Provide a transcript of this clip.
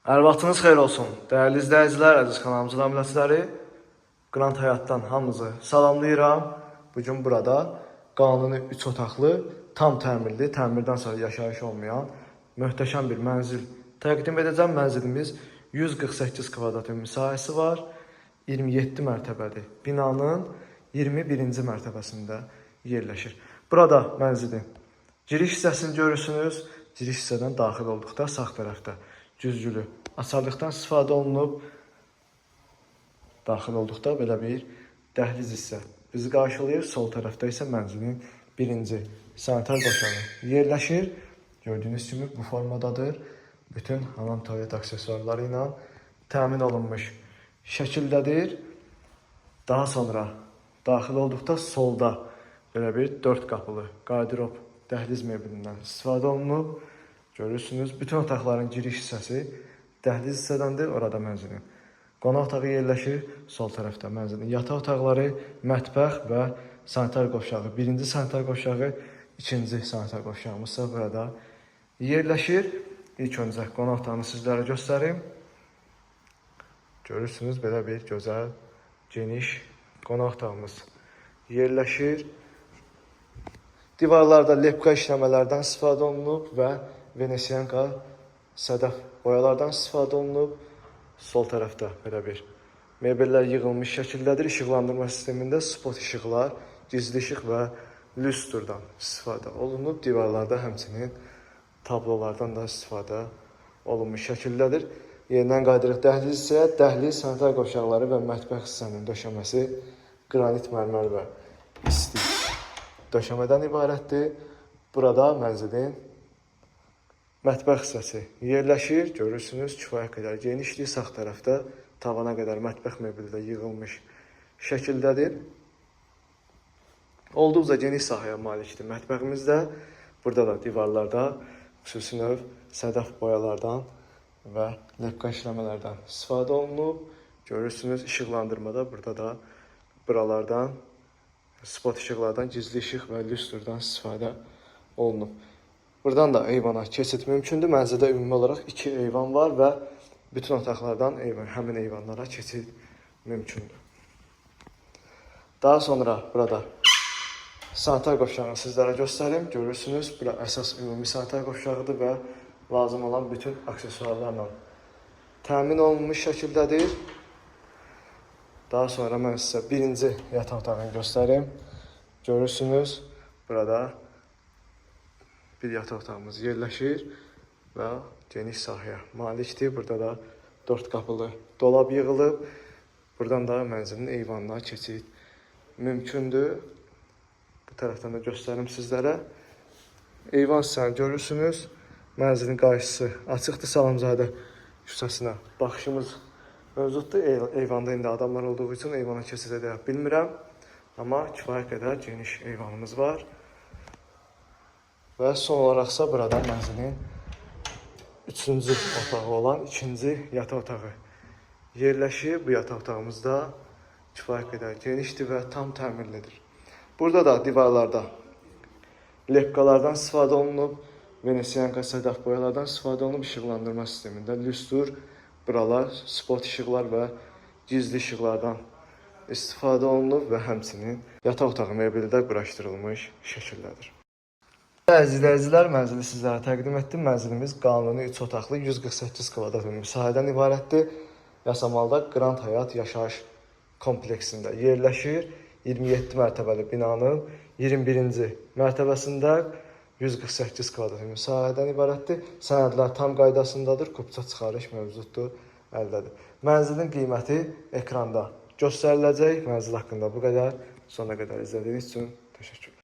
Hər vaxtınız xeyir olsun. Dəyərli izləyicilər, əziz kanalımızın nümayəndələri, Qrant Həyatdan hamınızı salamlayıram. Bugün burada qanuni 3 otaqlı, tam təmirli, təmirdən sonra yaşayış olmayan möhtəşəm bir mənzil təqdim edəcəm. Mənzilimiz 148 kvadrat müsahiəsi var. 27 mərtəbəli binanın 21-ci mərtəbəsində yerləşir. Burada mənzilin giriş hissəsini görürsünüz. Giriş hissədən daxil olduqda sağ tərəfdə güzgülü açarlıqdan istifadə olunub. Daxil olduqda belə bir dəhliz hissə bizi qarşılayır. Sol tərəfdə isə mənzilin birinci sanitar qoşağı yerləşir. Gördüyünüz kimi bu formadadır. Bütün hamam tualet aksesuarları ilə təmin olunmuş şəkildədir. Daha sonra daxil olduqda solda belə bir 4 qapılı qardirob dəhliz meblindən istifadə olunub. Görürsünüz, bütün otaqların giriş hissəsi dəhliz hissədəndir. Orada mənzilin qonaq otağı yerləşir. Sol tərəfdə mənzilin yataq otaqları, mətbəx və sanitar qovşağı. Birinci sanitar qovşağı, ikinci sanitar qovşağımız isə burada yerləşir. İlk öncə qonaq otağını sizlərə göstərim. Görürsünüz, belə bir gözəl, geniş qonaq otağımız yerləşir. Divarlarda lepka işləmələrdən istifadə olunub və Venesianka sədəf boyalardan istifadə olunub. Sol tərəfdə belə bir mebellər yığılmış şəkildədir. İşıqlandırma sistemində spot işıqlar, gizli işıq və lüstrdan istifadə olunub. Divarlarda həmçinin tablolardan da istifadə olunmuş şəkildədir. Yerindən qaydırıq dəhliz isə dəhliz, sanitar qovşaqları və mətbəx hissəsinin döşəməsi qranit mərmər və isti döşəmədən ibarətdir. Burada mənzilin mətbəx hissəsi yerləşir. Görürsünüz, kifayət qədər genişdir. Sağ tərəfdə tavana qədər mətbəx mebeli də yığılmış şəkildədir. Olduqca geniş sahəyə malikdir mətbəximizdə. Burada da divarlarda xüsusi növ sədəf boyalardan və lepka işləmələrdən istifadə olunub. Görürsünüz, işıqlandırmada burada da buralardan, spot işıqlardan, gizli işıq və lüstrdan istifadə olunub. Buradan da eyvana keçid mümkündür. Mənzildə ümumi olaraq 2 eyvan var və bütün otaqlardan həmin eyvanlara keçid mümkündür. Daha sonra burada sanitar qovşağını sizlərə göstərim. Görürsünüz, bura əsas ümumi sanitar qovşağıdır və lazım olan bütün aksesuarlarla təmin olunmuş şəkildədir. Daha sonra mən sizə birinci yataq otağını göstərim. Görürsünüz, burada bir yataq otağımız yerləşir və geniş sahəyə malikdir. Burada da 4 qapılı dolab yığılıb. Buradan da mənzilin eyvanına keçid mümkündür. Bu tərəfdən də göstərim sizlərə. Eyvan hissəsini görürsünüz. Mənzilin qarşısı açıqdır. Salamzadə küçəsinə baxışımız mövcuddur. Eyvanda indi adamlar olduğu üçün eyvana keçid edə bilmirəm. Amma kifayət qədər geniş eyvanımız var. Və son olaraqsa burada mənzilin 3-cü otağı olan 2-ci yataq otağı yerləşir. Bu yataq otağımız da kifayət qədər genişdir və tam təmirlidir. Burada da divarlarda lepkalardan istifadə olunub, Venesianka sədəf boyalardan istifadə olunub, işıqlandırma sistemində lüstr, buralar, spot işıqlar və gizli işıqlardan istifadə olunub və həmçinin yataq otağı mebeli də quraşdırılmış şəkildədir. Əziz izləyicilər, mənzili sizlərə təqdim etdim. Mənzilimiz qanuni 3 otaqlı 148 kvadrat müsahiədən ibarətdir. Yasamalda Qrant Həyat yaşayış kompleksində yerləşir. 27 mərtəbəli binanın 21-ci mərtəbəsində 148 kvadrat müsahiədən ibarətdir. Sənədlər tam qaydasındadır. Kupça çıxarış mövcuddur, əldədir. Mənzilin qiyməti ekranda göstəriləcək. Mənzil haqqında bu qədər. Sonuna qədər izlədiyiniz üçün təşəkkür ederim.